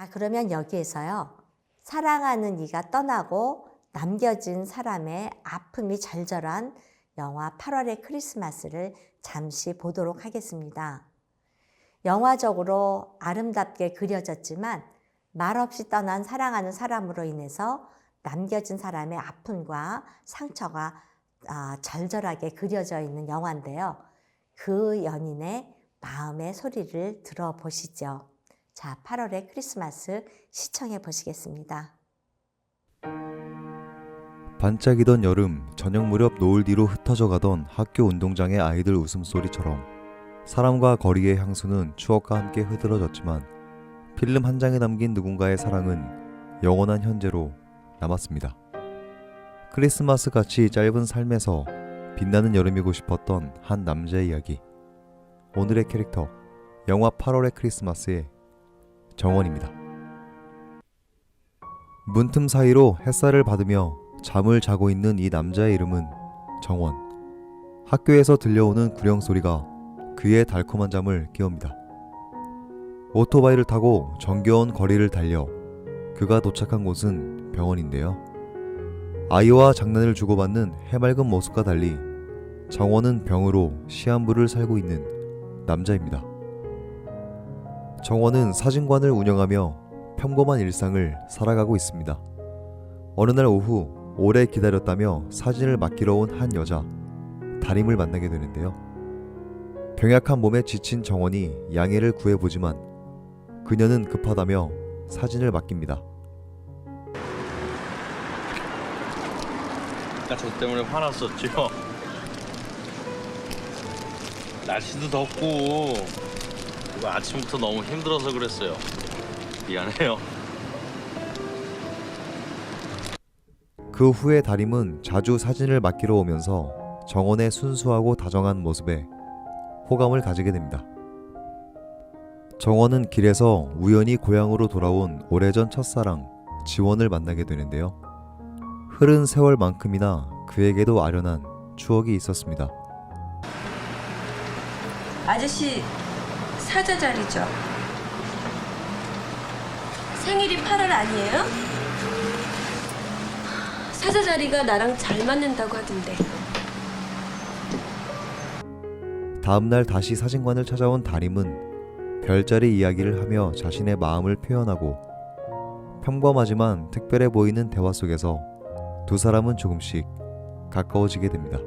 자, 그러면 여기에서요. 사랑하는 이가 떠나고 남겨진 사람의 아픔이 절절한 영화 8월의 크리스마스를 잠시 보도록 하겠습니다. 영화적으로 아름답게 그려졌지만 말없이 떠난 사랑하는 사람으로 인해서 남겨진 사람의 아픔과 상처가 절절하게 그려져 있는 영화인데요. 그 연인의 마음의 소리를 들어보시죠. 자, 8월의 크리스마스 시청해 보시겠습니다. 반짝이던 여름, 저녁 무렵 노을 뒤로 흩어져 가던 학교 운동장의 아이들 웃음소리처럼 사람과 거리의 향수는 추억과 함께 흐드러졌지만 필름 한 장에 담긴 누군가의 사랑은 영원한 현재로 남았습니다. 크리스마스 같이 짧은 삶에서 빛나는 여름이고 싶었던 한 남자의 이야기. 오늘의 캐릭터, 영화 8월의 크리스마스의 정원입니다. 문틈 사이로 햇살을 받으며 잠을 자고 있는 이 남자의 이름은 정원. 학교에서 들려오는 구령 소리가 그의 달콤한 잠을 깨웁니다. 오토바이를 타고 정겨운 거리를 달려 그가 도착한 곳은 병원인데요. 아이와 장난을 주고받는 해맑은 모습과 달리 정원은 병으로 시한부를 살고 있는 남자입니다. 정원은 사진관을 운영하며 평범한 일상을 살아가고 있습니다. 어느 날 오후 오래 기다렸다며 사진을 맡기러 온 한 여자, 다림을 만나게 되는데요. 병약한 몸에 지친 정원이 양해를 구해보지만 그녀는 급하다며 사진을 맡깁니다. 아까 저 때문에 화났었죠. 날씨도 덥고 이거 아침부터 너무 힘들어서 그랬어요. 미안해요. 그 후에 다림은 자주 사진을 맡기러 오면서 정원의 순수하고 다정한 모습에 호감을 가지게 됩니다. 정원은 길에서 우연히 고향으로 돌아온 오래전 첫사랑 지원을 만나게 되는데요. 흐른 세월만큼이나 그에게도 아련한 추억이 있었습니다. 아저씨 사자 자리죠? 생일이 8월 아니에요? 사자 자리가 나랑 잘 맞는다고 하던데. 다음날 다시 사진관을 찾아온 다림은 별자리 이야기를 하며 자신의 마음을 표현하고 평범하지만 특별해 보이는 대화 속에서 두 사람은 조금씩 가까워지게 됩니다.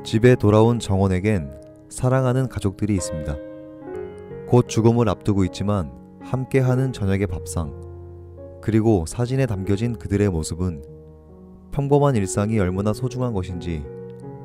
집에 돌아온 정원에겐 사랑하는 가족들이 있습니다. 곧 죽음을 앞두고 있지만 함께하는 저녁의 밥상, 그리고 사진에 담겨진 그들의 모습은 평범한 일상이 얼마나 소중한 것인지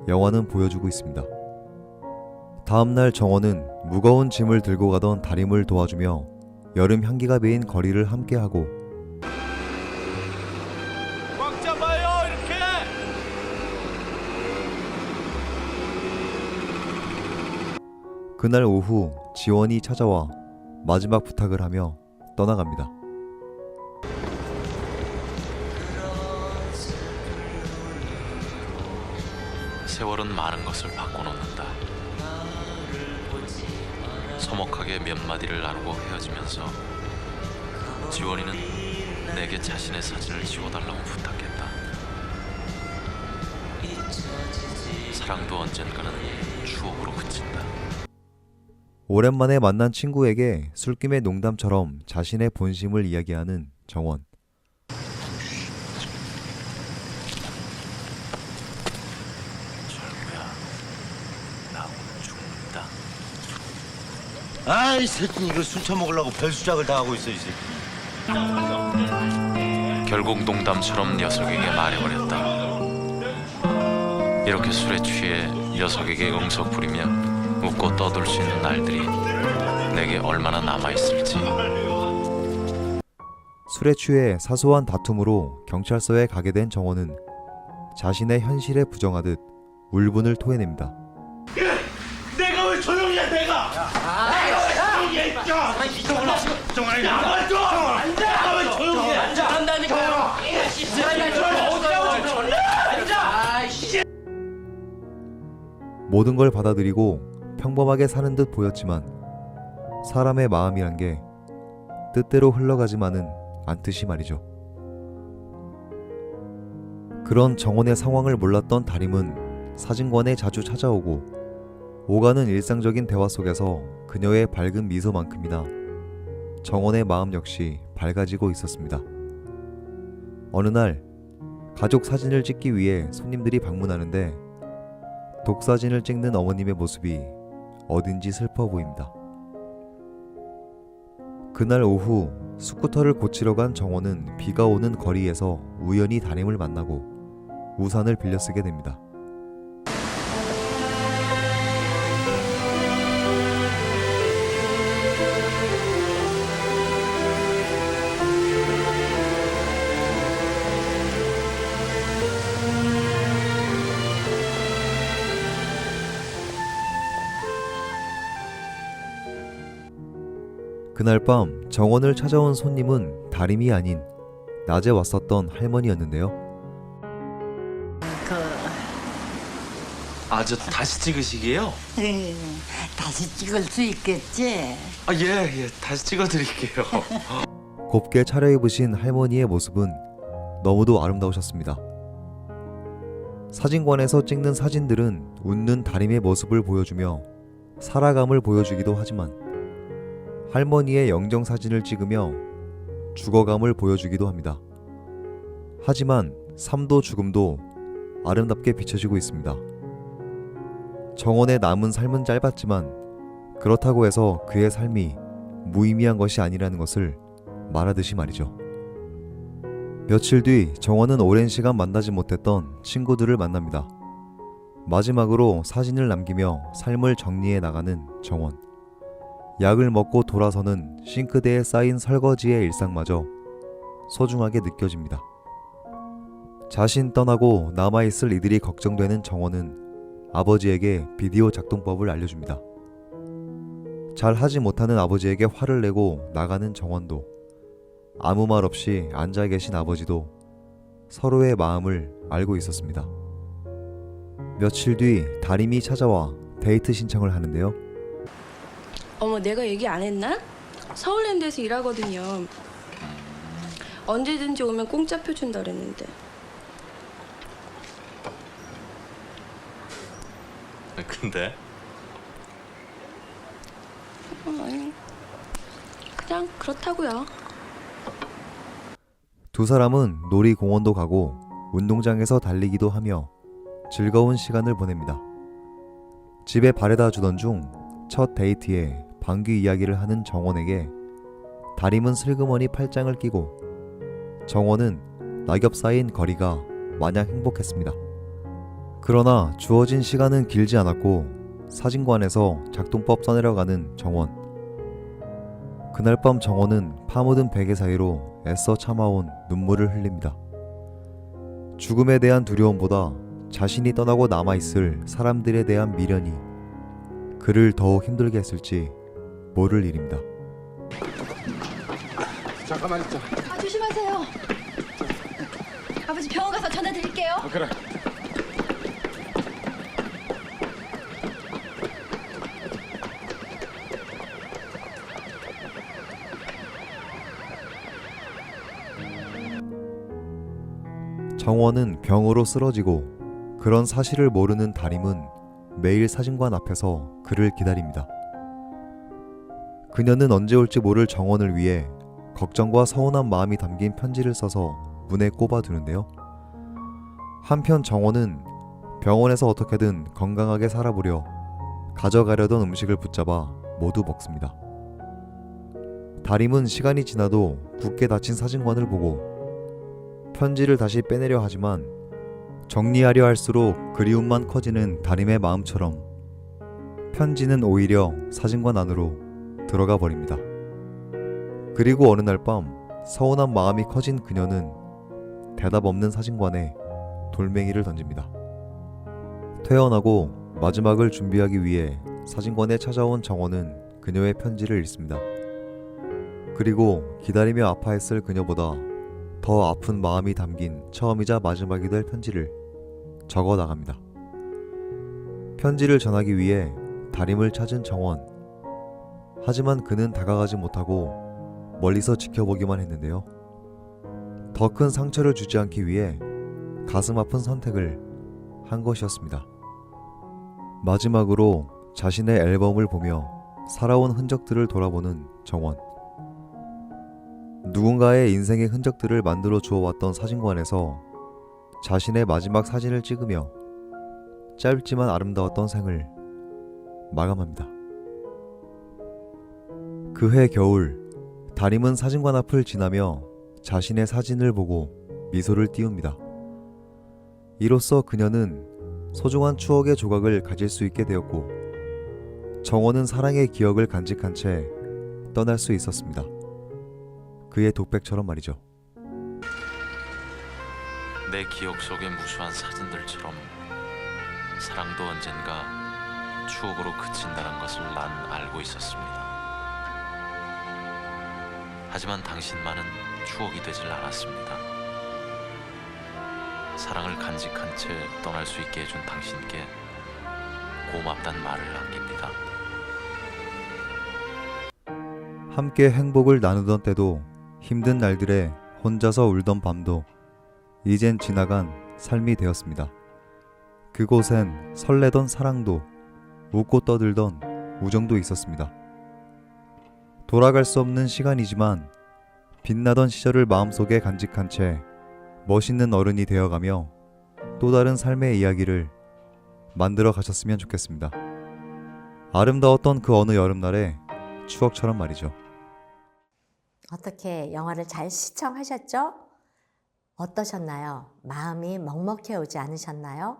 영화는 보여주고 있습니다. 다음날 정원은 무거운 짐을 들고 가던 다림을 도와주며 여름 향기가 배인 거리를 함께하고 꽉 잡아요, 이렇게. 그날 오후 지원이 찾아와 마지막 부탁을 하며 떠나갑니다. 세월은 많은 것을 바꿔놓는다. 서먹하게 몇 마디를 나누고 헤어지면서 지원이는 내게 자신의 사진을 지워달라고 부탁했다. 사랑도 언젠가는 추억으로 그친다. 오랜만에 만난 친구에게 술김의 농담처럼 자신의 본심을 이야기하는 정원. 철구야, 나 오늘 죽는다. 아이 새끼 이거 술 처먹으려고 별수작을 다 하고 있어 이 새끼. 결국 농담처럼 녀석에게 말해버렸다. 이렇게 술에 취해 녀석에게 응석 부리며 웃고 떠들 수 있는 날들이 내게 얼마나 남아있을지. 술에 취해 사소한 다툼으로 경찰서에 가게 된 정원은 자신의 현실에 부정하듯 울분을 토해냅니다. 내가 왜 조용히 해 내가? 내가 왜 조용히 해? 정원이 나만 줘. 내가 왜 조용히 해? 한다니까요. 모든 걸 받아들이고 평범하게 사는 듯 보였지만 사람의 마음이란 게 뜻대로 흘러가지만은 않듯이 말이죠. 그런 정원의 상황을 몰랐던 다림은 사진관에 자주 찾아오고 오가는 일상적인 대화 속에서 그녀의 밝은 미소만큼이나 정원의 마음 역시 밝아지고 있었습니다. 어느 날 가족 사진을 찍기 위해 손님들이 방문하는데 독사진을 찍는 어머님의 모습이 어딘지 슬퍼 보입니다. 그날 오후 스쿠터를 고치러 간 정원은 비가 오는 거리에서 우연히 다림을 만나고 우산을 빌려 쓰게 됩니다. 그날 밤 정원을 찾아온 손님은 다림이 아닌 낮에 왔었던 할머니였는데요. 저 다시 찍으시게요? 다시 찍을 수 있겠지? 예, 다시 찍어드릴게요. 곱게 차려입으신 할머니의 모습은 너무도 아름다우셨습니다. 사진관에서 찍는 사진들은 웃는 다림의 모습을 보여주며 살아감을 보여주기도 하지만 할머니의 영정사진을 찍으며 죽어감을 보여주기도 합니다. 하지만 삶도 죽음도 아름답게 비춰지고 있습니다. 정원의 남은 삶은 짧았지만 그렇다고 해서 그의 삶이 무의미한 것이 아니라는 것을 말하듯이 말이죠. 며칠 뒤 정원은 오랜 시간 만나지 못했던 친구들을 만납니다. 마지막으로 사진을 남기며 삶을 정리해 나가는 정원. 약을 먹고 돌아서는 싱크대에 쌓인 설거지의 일상마저 소중하게 느껴집니다. 자신 떠나고 남아있을 이들이 걱정되는 정원은 아버지에게 비디오 작동법을 알려줍니다. 잘 하지 못하는 아버지에게 화를 내고 나가는 정원도 아무 말 없이 앉아 계신 아버지도 서로의 마음을 알고 있었습니다. 며칠 뒤 다림이 찾아와 데이트 신청을 하는데요. 어머, 내가 얘기 안 했나? 서울랜드에서 일하거든요. 언제든지 오면 공짜표 준다 그랬는데. 근데? 아니, 그냥 그렇다고요. 두 사람은 놀이공원도 가고 운동장에서 달리기도 하며 즐거운 시간을 보냅니다. 집에 바래다 주던 중 첫 데이트에 방귀 이야기를 하는 정원에게 다림은 슬그머니 팔짱을 끼고 정원은 낙엽 쌓인 거리가 마냥 행복했습니다. 그러나 주어진 시간은 길지 않았고 사진관에서 작동법 써내려가는 정원. 그날 밤 정원은 파묻은 베개 사이로 애써 참아온 눈물을 흘립니다. 죽음에 대한 두려움보다 자신이 떠나고 남아있을 사람들에 대한 미련이 그를 더욱 힘들게 했을지 모를 일입니다. 잠깐만 있자. 조심하세요. 아버지 병원 가서 전화 드릴게요. 그래. 정원은 병으로 쓰러지고 그런 사실을 모르는 다림은 매일 사진관 앞에서 그를 기다립니다. 그녀는 언제 올지 모를 정원을 위해 걱정과 서운한 마음이 담긴 편지를 써서 문에 꼽아두는데요. 한편 정원은 병원에서 어떻게든 건강하게 살아보려 가져가려던 음식을 붙잡아 모두 먹습니다. 다림은 시간이 지나도 굳게 닫힌 사진관을 보고 편지를 다시 빼내려 하지만 정리하려 할수록 그리움만 커지는 다림의 마음처럼 편지는 오히려 사진관 안으로 들어가 버립니다. 그리고 어느 날 밤 서운한 마음이 커진 그녀는 대답 없는 사진관에 돌멩이를 던집니다. 퇴원하고 마지막을 준비하기 위해 사진관에 찾아온 정원은 그녀의 편지를 읽습니다. 그리고 기다리며 아파했을 그녀보다 더 아픈 마음이 담긴 처음이자 마지막이 될 편지를 적어 나갑니다. 편지를 전하기 위해 다림을 찾은 정원. 하지만 그는 다가가지 못하고 멀리서 지켜보기만 했는데요. 더 큰 상처를 주지 않기 위해 가슴 아픈 선택을 한 것이었습니다. 마지막으로 자신의 앨범을 보며 살아온 흔적들을 돌아보는 정원. 누군가의 인생의 흔적들을 만들어 주어왔던 사진관에서 자신의 마지막 사진을 찍으며 짧지만 아름다웠던 생을 마감합니다. 그해 겨울, 다림은 사진관 앞을 지나며 자신의 사진을 보고 미소를 띄웁니다. 이로써 그녀는 소중한 추억의 조각을 가질 수 있게 되었고, 정원은 사랑의 기억을 간직한 채 떠날 수 있었습니다. 그의 독백처럼 말이죠. 내 기억 속의 무수한 사진들처럼 사랑도 언젠가 추억으로 그친다는 것을 난 알고 있었습니다. 하지만 당신만은 추억이 되질 않았습니다. 사랑을 간직한 채 떠날 수 있게 해준 당신께 고맙단 말을 남깁니다. 함께 행복을 나누던 때도, 힘든 날들에 혼자서 울던 밤도 이젠 지나간 삶이 되었습니다. 그곳엔 설레던 사랑도, 웃고 떠들던 우정도 있었습니다. 돌아갈 수 없는 시간이지만 빛나던 시절을 마음속에 간직한 채 멋있는 어른이 되어가며 또 다른 삶의 이야기를 만들어 가셨으면 좋겠습니다. 아름다웠던 그 어느 여름날의 추억처럼 말이죠. 어떻게 영화를 잘 시청하셨죠? 어떠셨나요? 마음이 먹먹해 오지 않으셨나요?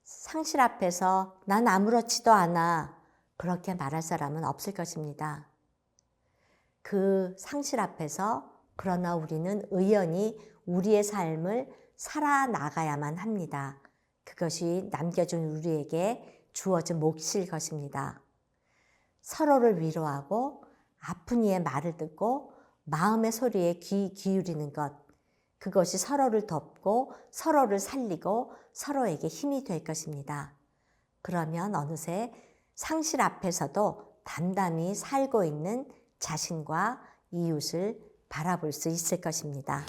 상실 앞에서 난 아무렇지도 않아 그렇게 말할 사람은 없을 것입니다. 그 상실 앞에서 그러나 우리는 의연히 우리의 삶을 살아나가야만 합니다. 그것이 남겨준 우리에게 주어진 몫일 것입니다. 서로를 위로하고 아픈 이의 말을 듣고 마음의 소리에 귀 기울이는 것, 그것이 서로를 돕고 서로를 살리고 서로에게 힘이 될 것입니다. 그러면 어느새 상실 앞에서도 담담히 살고 있는 자신과 이웃을 바라볼 수 있을 것입니다.